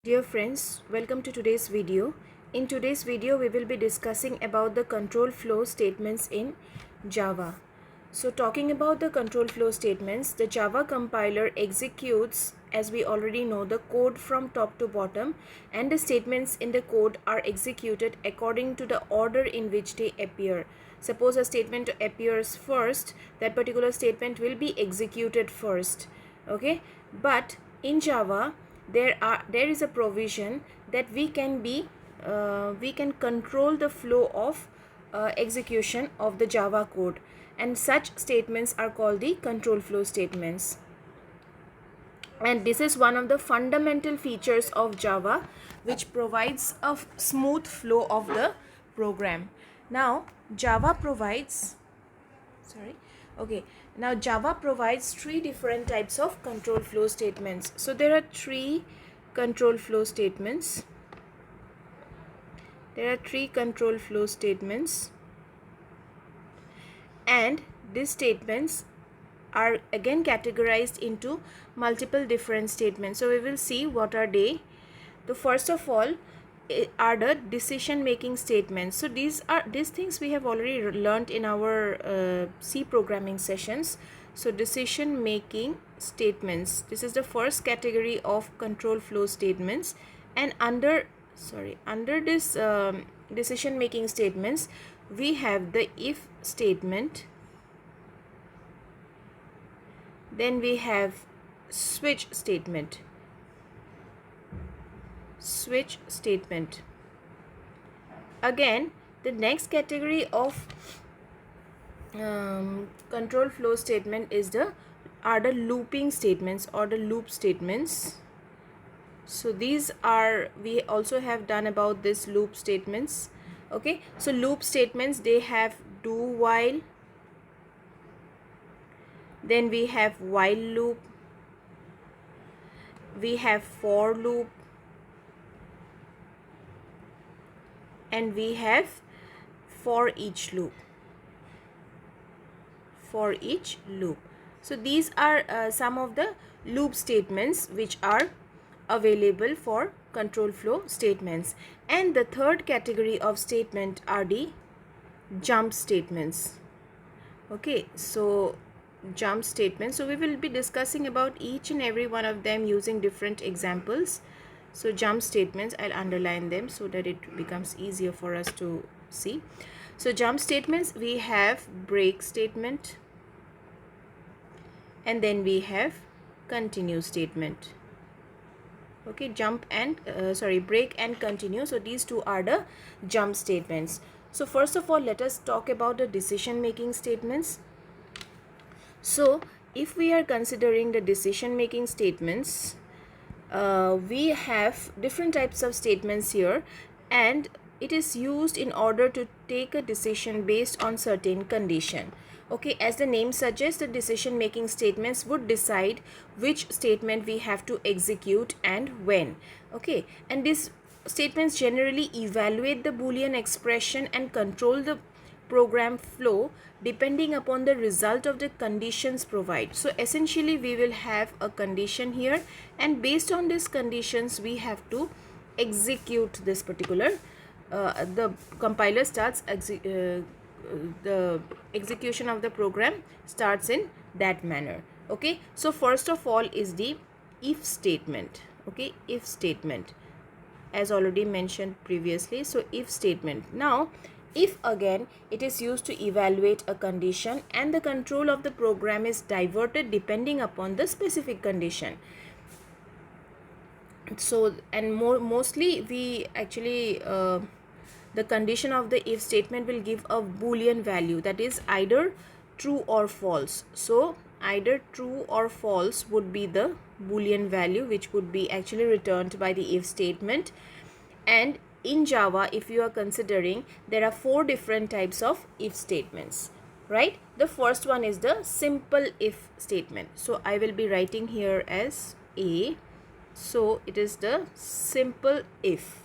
Dear friends, welcome to today's video. In today's video, we will be discussing about the control flow statements in Java. So talking about the control flow statements, the Java compiler executes, as we already know, the code from top to bottom, and the statements in the code are executed according to the order in which they appear. Suppose a statement appears first, that particular statement will be executed first. Okay, but in Java, there is a provision that we can control the flow of execution of the Java code, and such statements are called the control flow statements. And this is one of the fundamental features of Java, which provides a smooth flow of the program. Now Java provides Java provides three different types of control flow statements. So there are three control flow statements. And these statements are again categorized into multiple different statements. So we will see what are they. The first of all are the decision making statements. So these things we have already learned in our C programming sessions. So decision making statements, this is the first category of control flow statements. And under this decision making statements, we have the if statement, then we have switch statement. Again, the next category of control flow statement is the looping statements or the loop statements. So these are, we also have done about this loop statements. Okay, so loop statements, they have do while, then we have while loop, we have for loop, and we have for each loop. So these are some of the loop statements which are available for control flow statements. And the third category of statement are the jump statements. Okay, so jump statements, so we will be discussing about each and every one of them using different examples. So jump statements, I'll underline them so that it becomes easier for us to see. So jump statements, we have break statement, and then we have continue statement. Okay, break and continue. So these two are the jump statements. So first of all, let us talk about the decision making statements. So if we are considering the decision making statements, we have different types of statements here, and it is used in order to take a decision based on certain condition. Okay, as the name suggests, the decision making statements would decide which statement we have to execute and when. Okay, and these statements generally evaluate the Boolean expression and control the program flow depending upon the result of the conditions provided. So essentially we will have a condition here, and based on these conditions we have to execute this particular the compiler starts the execution of the program starts in that manner. Okay, so first of all is the if statement. Okay, if statement, as already mentioned previously. So if statement, now if again it is used to evaluate a condition and the control of the program is diverted depending upon the specific condition. So and mostly we actually the condition of the if statement will give a Boolean value, that is either true or false. So either true or false would be the Boolean value which would be actually returned by the if statement. And in Java, if you are considering, there are four different types of if statements, right? The first one is the simple if statement. So I will be writing here as A. So it is the simple if.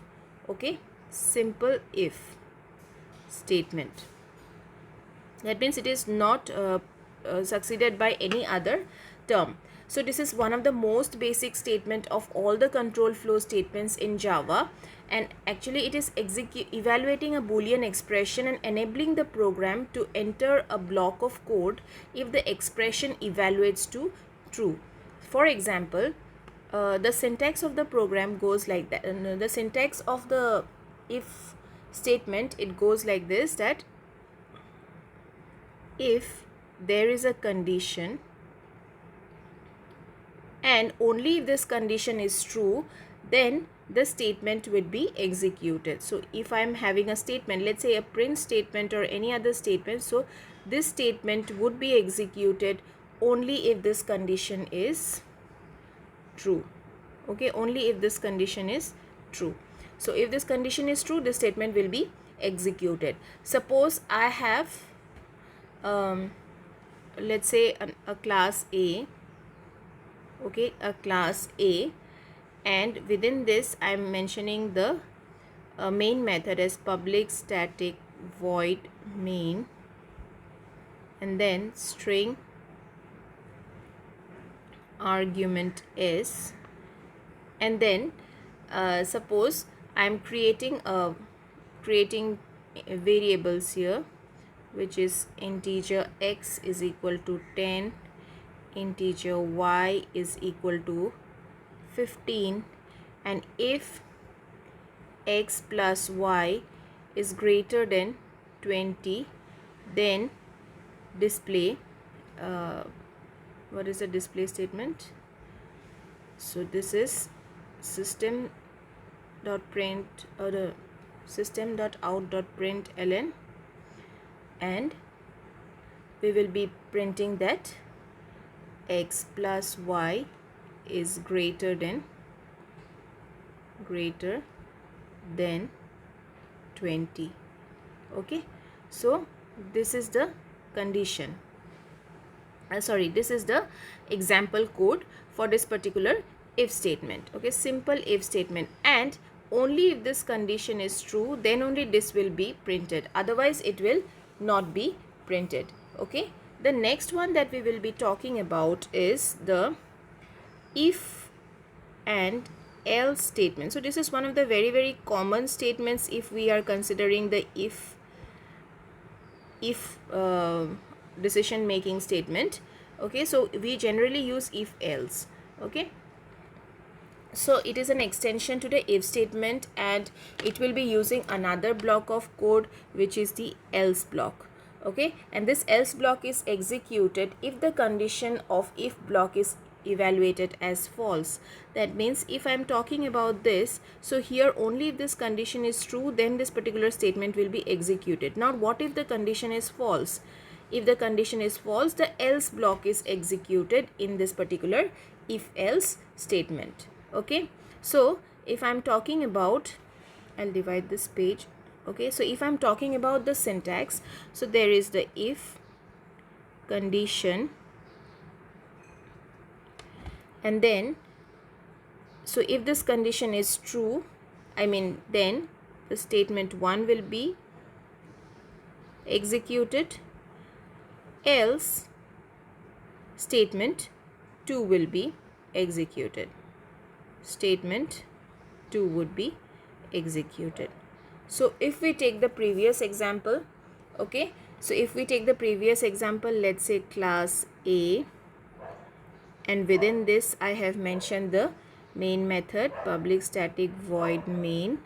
Okay, simple if statement. That means it is not succeeded by any other term. So this is one of the most basic statement of all the control flow statements in Java, and actually it is evaluating a boolean expression and enabling the program to enter a block of code if the expression evaluates to true. For example, the syntax of the program goes like that. The syntax of the if statement, it goes like this, that if there is a condition and only if this condition is true, then the statement would be executed. So if I am having a statement, let's say a print statement or any other statement, so this statement would be executed only if this condition is true. Okay, only if this condition is true. So if this condition is true, this statement will be executed. Suppose I have let's say a class A, okay, a class A, and within this I am mentioning the main method as public static void main, and then string argument is, and then suppose I am creating variables here, which is integer x is equal to 10, integer y is equal to 15, and if x plus y is greater than 20, then display what is the display statement? So this is system dot print or the system dot out dot print ln, and we will be printing that x plus y is greater than 20. Okay, so this is the condition. This is the example code for this particular if statement. Okay, simple if statement, and only if this condition is true, then only this will be printed, otherwise it will not be printed. Okay, the next one that we will be talking about is the if and else statement. So this is one of the very common statements if we are considering the if decision making statement. Okay, so we generally use if else. Okay, so it is an extension to the if statement, and it will be using another block of code, which is the else block. Okay, and this else block is executed if the condition of if block is evaluated as false. That means if I am talking about this, so here only if this condition is true, then this particular statement will be executed. Now what if the condition is false? If the condition is false, the else block is executed in this particular if else statement. Okay, so if I'm talking about, I'll divide this page. Okay, so if I'm talking about the syntax, so there is the if condition, and then so if this condition is true, then the statement 1 will be executed, else statement 2 will be executed. Statement 2 would be executed. So if we take the previous example, okay, so if we take the previous example, let's say class A, and within this I have mentioned the main method public static void main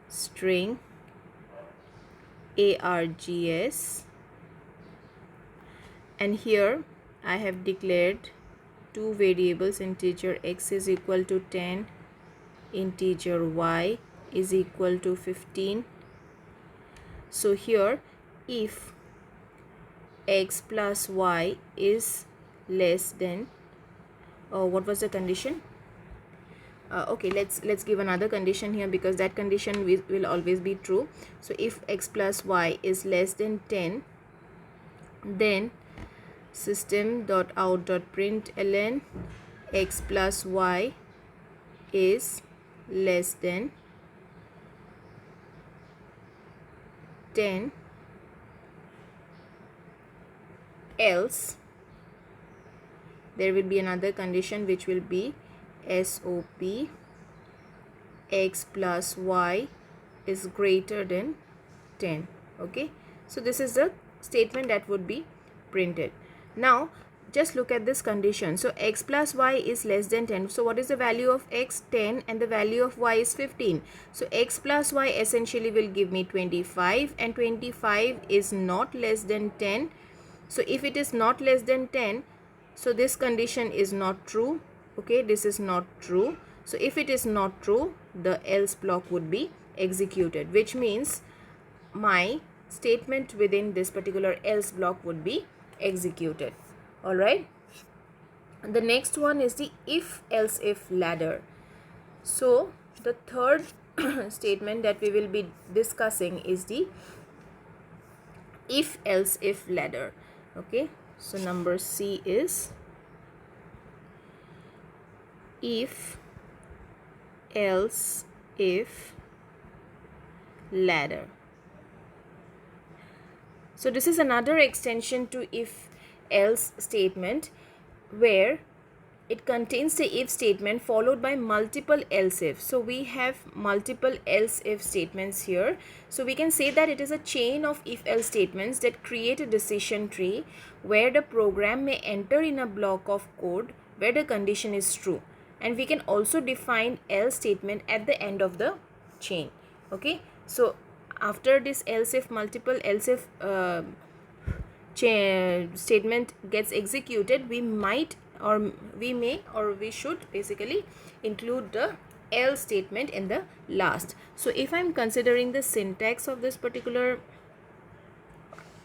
string args, and here I have declared two variables, integer x is equal to 10, integer y is equal to 15. So here if x plus y is less than, what was the condition? Okay, let's give another condition here, because that condition will always be true. So if x plus y is less than 10, then system.out.println x plus y is less than 10, else there will be another condition which will be SOP x plus y is greater than 10. Okay, so this is the statement that would be printed. Now just look at this condition. So x plus y is less than 10. So what is the value of x? 10, and the value of y is 15. So x plus y essentially will give me 25, and 25 is not less than 10. So if it is not less than 10, so this condition is not true. Okay, this is not true. So if it is not true, the else block would be executed, which means my statement within this particular else block would be executed. All right, the next one is the if else if ladder. So the third statement that we will be discussing is the if else if ladder. Okay, so number C is if else if ladder. So this is another extension to if else statement, where it contains the if statement followed by multiple else if. So we have multiple else if statements here. So we can say that it is a chain of if else statements that create a decision tree where the program may enter in a block of code where the condition is true, and we can also define else statement at the end of the chain. Okay, so after this else if, multiple else if statement gets executed, we might, or we may, or we should basically include the else statement in the last. So if I'm considering the syntax of this particular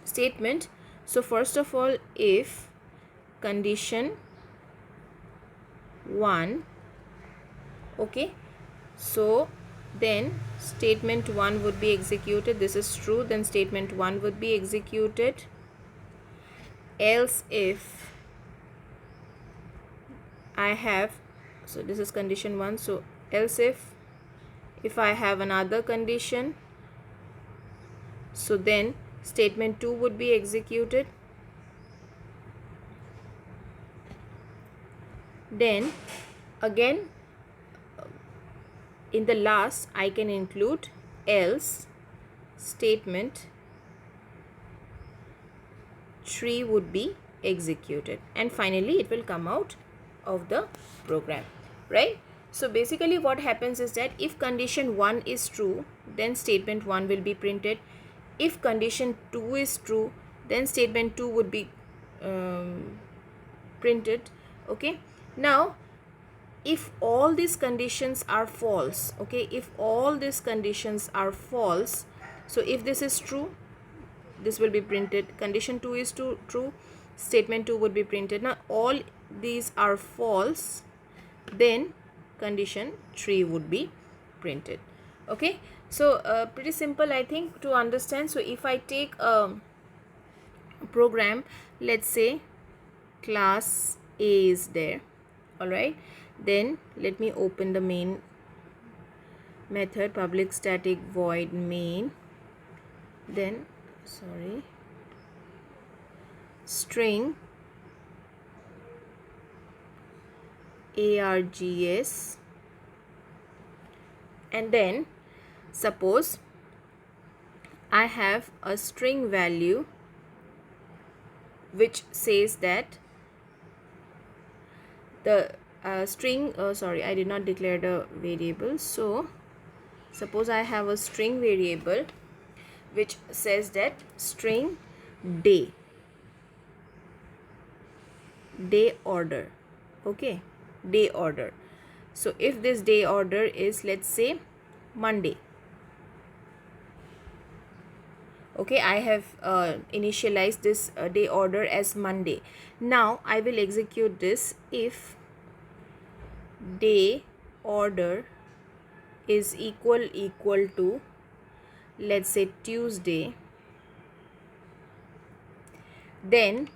statement, so first of all, if condition 1, okay, so then statement 1 would be executed. This is true, then statement 1 would be executed. Else if I have, so this is condition 1, so else if I have another condition, so then statement 2 would be executed. Then again in the last I can include else statement 3 would be executed, and finally it will come out of the program, right? So basically what happens is that if condition 1 is true, then statement 1 will be printed. If condition 2 is true, then statement 2 would be printed. Okay, now if all these conditions are false, okay, if all these conditions are false, so if this is true, this will be printed. Condition 2 is true, statement 2 would be printed. Now all these are false, then condition 3 would be printed. Okay, so pretty simple, I think, to understand. So if I take a program, let's say class A is there, all right, then let me open the main method, public static void main, then string args, and then suppose I have a string value which says that the string, sorry, I did not declare the variable. So suppose I have a string variable which says that string day order, okay, day order. So if this day order is, let's say, Monday, okay, I have initialized this day order as Monday. Now I will execute this if day order is equal to, let's say, Tuesday, then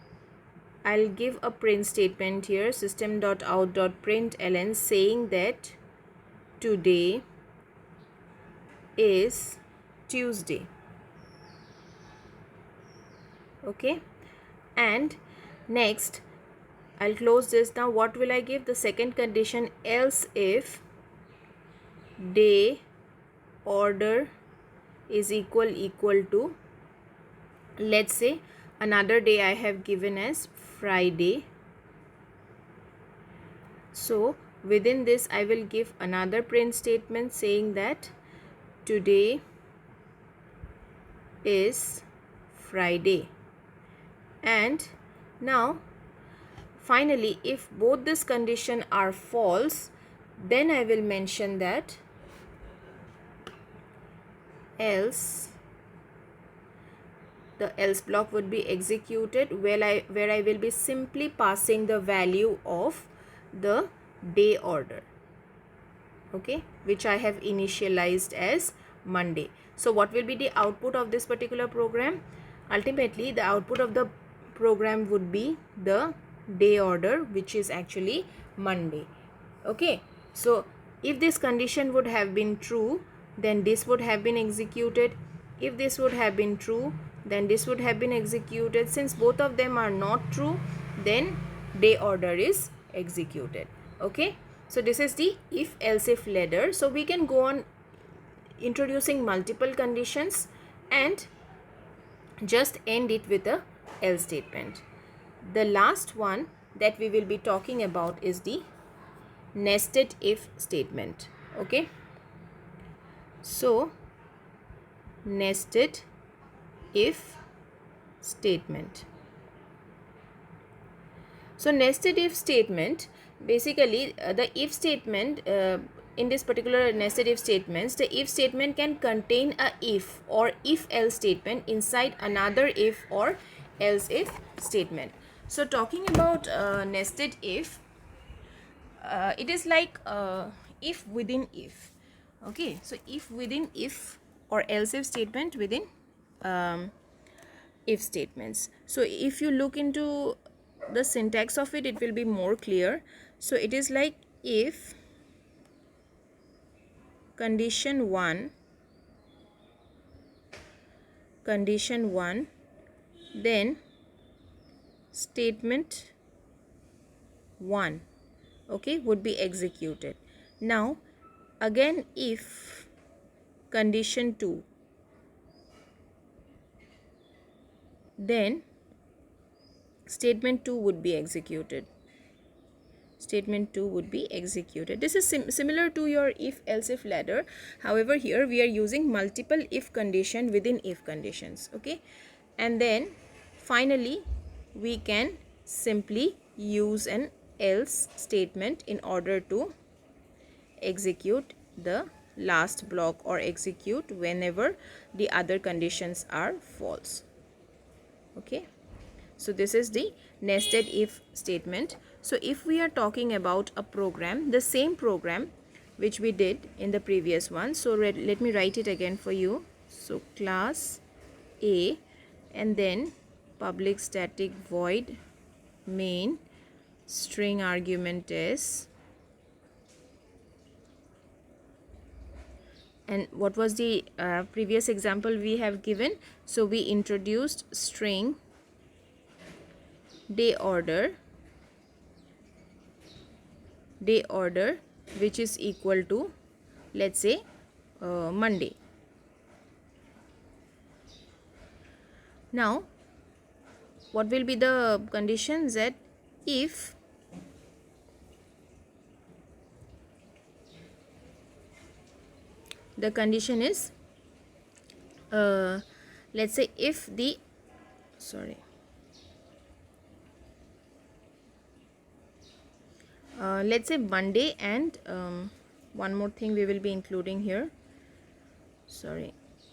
I'll give a print statement here, system.out.println, saying that today is Tuesday. Okay, and next I'll close this. Now what will I give? The second condition, else if day order is equal to, let's say another day I have given as Friday. So within this I will give another print statement saying that today is Friday. And now finally, if both this condition are false, then I will mention that else, the else block would be executed where I will be simply passing the value of the day order, okay, which I have initialized as Monday. So what will be the output of this particular program? Ultimately, the output of the program would be the day order, which is actually Monday. Okay, so if this condition would have been true, then this would have been executed. If this would have been true, then this would have been executed. Since both of them are not true, then day order is executed. Okay, so this is the if else if ladder. So we can go on introducing multiple conditions and just end it with a else statement. The last one that we will be talking about is the nested if statement. Okay, so nested if statement. So nested if statement, basically the if statement, in this particular nested if statements, the if statement can contain a if or if else statement inside another if or else if statement. So talking about nested if, it is like if within if. Okay, so if within if or else if statement within if statements. So if you look into the syntax of it, it will be more clear. So it is like if condition 1, then statement 1, okay, would be executed. Now again if condition 2, then statement 2 would be executed. Statement 2 would be executed. This is similar to your if else if ladder. However, here we are using multiple if condition within if conditions. Okay, and then finally we can simply use an else statement in order to execute the last block or execute whenever the other conditions are false. Okay, so this is the nested if statement. So if we are talking about a program, the same program which we did in the previous one, so let me write it again for you. So class A and then public static void main string argument is, and what was the previous example we have given? So we introduced string day order which is equal to, let's say, Monday. Now what will be the conditions? That if the condition is let's say if the let's say Monday, and one more thing we will be including here,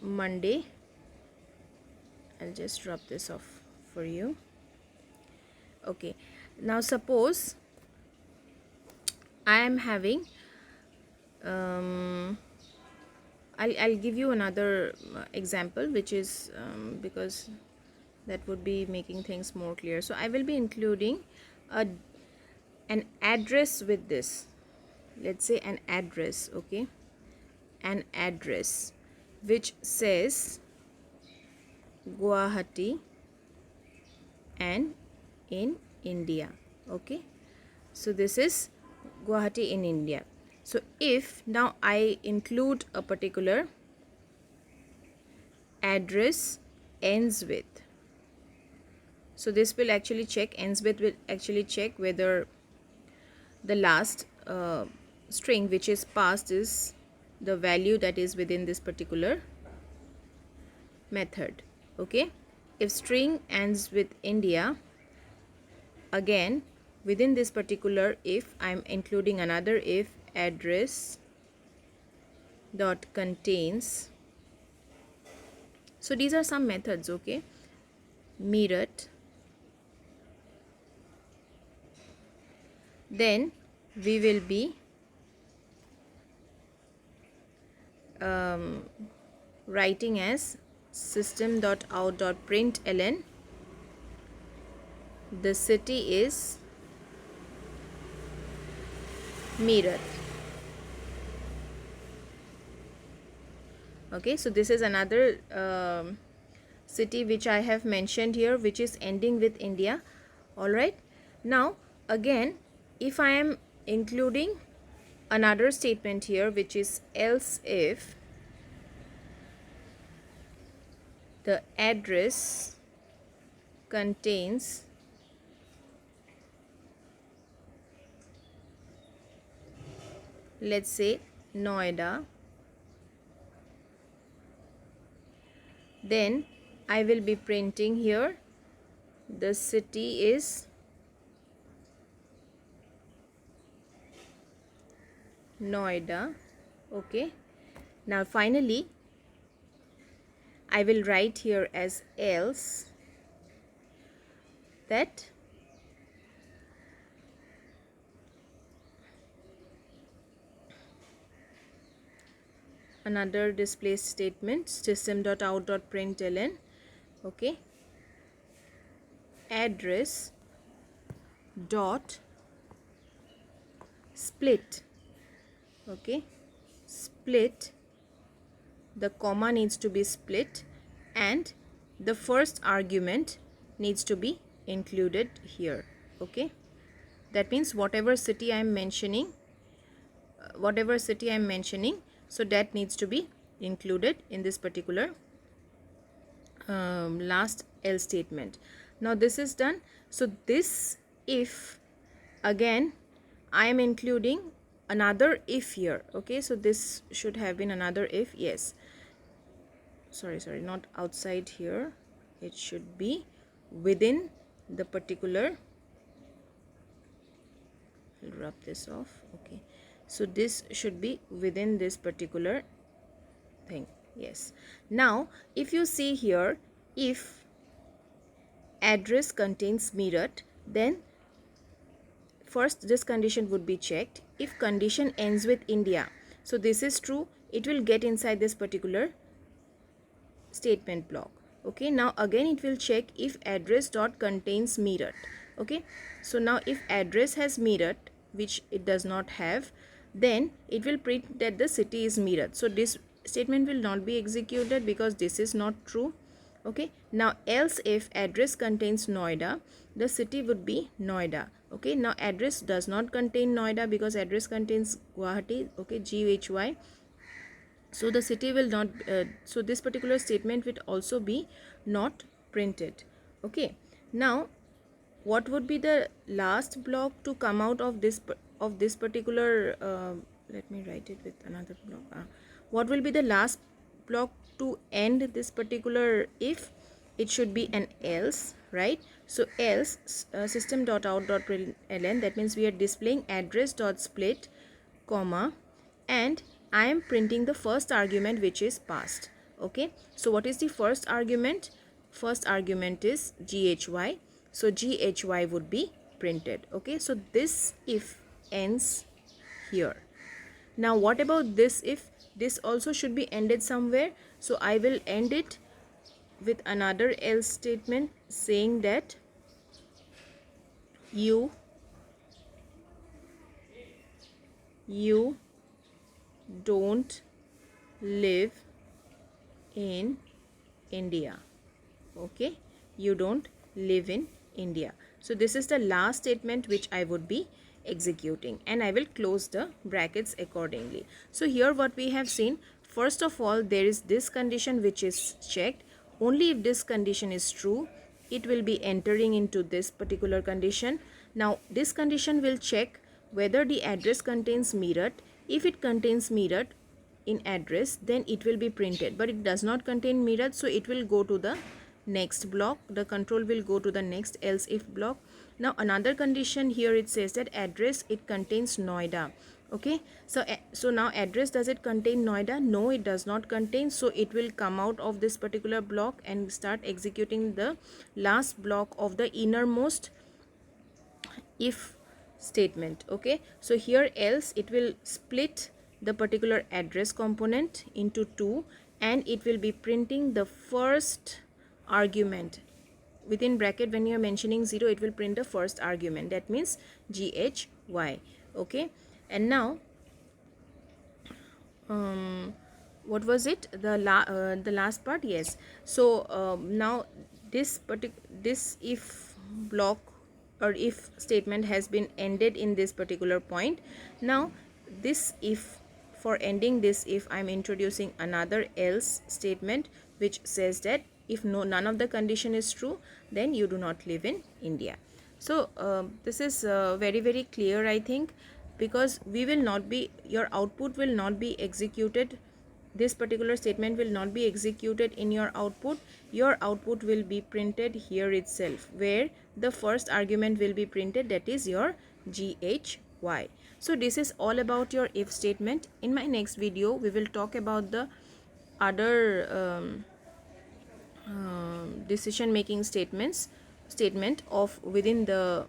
Monday. I'll just drop this off for you. Okay, now suppose I am having I'll give you another example, which is because that would be making things more clear. So I will be including an address with this. Let's say an address, okay, an address which says Guwahati and in India. Okay, so this is Guwahati in India. So if now I include a particular address ends with, so this will actually check, ends with will actually check whether the last string which is passed is the value that is within this particular method. Okay, if string ends with India, again within this particular if I'm including another if address dot contains, so these are some methods. Okay, Meerut, then we will be writing as system.out.println the city is Meerut. Okay, so this is another city which I have mentioned here, which is ending with India. All right, now again if I am including another statement here, which is else if the address contains let's say Noida, then I will be printing here the city is Noida. Okay, now finally I will write here as else that another display statement system.out.println. Okay, address dot split. Okay, split, the comma needs to be split and the first argument needs to be included here. Okay, that means whatever city I am mentioning, so that needs to be included in this particular last else statement. Now this is done. So this if, again I am including another if here. Okay, so this should have been another if. Yes, sorry, not outside here, it should be within the particular, I'll rub this off. Okay, so this should be within this particular thing. Yes, now if you see here, if address contains Meerut, then first this condition would be checked. If condition ends with India, so this is true, it will get inside this particular statement block. Okay, now again it will check if address dot contains Meerut. Okay, so now if address has Meerut, which it does not have, then it will print that the city is Meerut. So this statement will not be executed because this is not true. Okay, now else if address contains Noida, the city would be Noida. Okay, now address does not contain Noida because address contains Guwahati. Okay, GHY, so the city will not so this particular statement will also be not printed. Okay, now what would be the last block to come out of this particular let me write it with another block. What will be the last block to end this particular if? It should be an else, right? So else system.out.println, that means we are displaying address.split comma, and I am printing the first argument which is passed. Okay, so what is the first argument? First argument is GHY, so GHY would be printed. Okay, so this if ends here. Now what about this if? This also should be ended somewhere, so I will end it with another else statement saying that you don't live in India. Okay, you don't live in India. So this is the last statement which I would be executing, and I will close the brackets accordingly. So here what we have seen, first of all there is this condition which is checked. Only if this condition is true, it will be entering into this particular condition. Now this condition will check whether the address contains meerut. If it contains meerut in address, then it will be printed, but it does not contain meerut, so it will go to the next block. The control will go to the next else if block. Now another condition here, it says that address, it contains Noida. Okay, so now address, does it contain Noida? No, it does not contain, so it will come out of this particular block and start executing the last block of the innermost if statement. Okay, so here else it will split the particular address component into two, and it will be printing the first argument within bracket. When you are mentioning 0, it will print the first argument, that means GHY. Okay, and now what was it, the last part? Yes, so now this if block or if statement has been ended in this particular point. Now this if, for ending this if, I am introducing another else statement which says that if none of the condition is true, then you do not live in India. So this is very clear, I think, because we will not be, your output will not be executed, this particular statement will not be executed in your output. Your output will be printed here itself, where the first argument will be printed, that is your GHY. So this is all about your if statement. In my next video we will talk about the other decision making statement of within the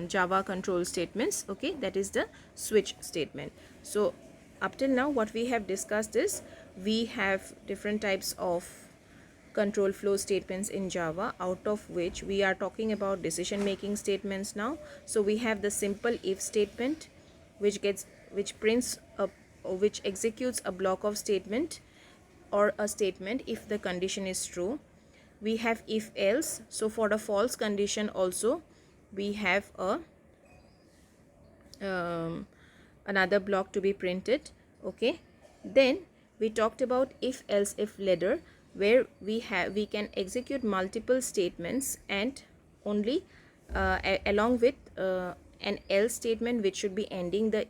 Java control statements. Okay, that is the switch statement. So up till now what we have discussed is, we have different types of control flow statements in Java, out of which we are talking about decision making statements now. So we have the simple if statement which executes a block of statement or a statement if the condition is true. We have if else, so for the false condition also we have a another block to be printed. Okay, then we talked about if else if ladder, where we can execute multiple statements and only along with an else statement which should be ending the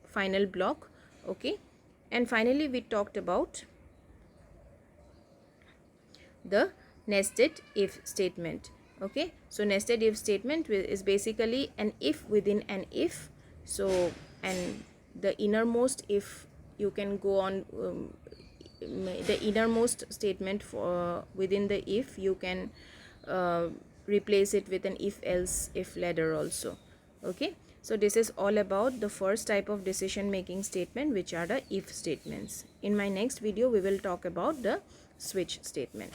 final block. Okay, and finally we talked about the nested if statement. Okay, so nested if statement is basically an if within an if. So, and the innermost if, you can go on the innermost statement for within the if, you can replace it with an if else if ladder also. Okay, so this is all about the first type of decision making statement, which are the if statements. In my next video we will talk about the switch statement.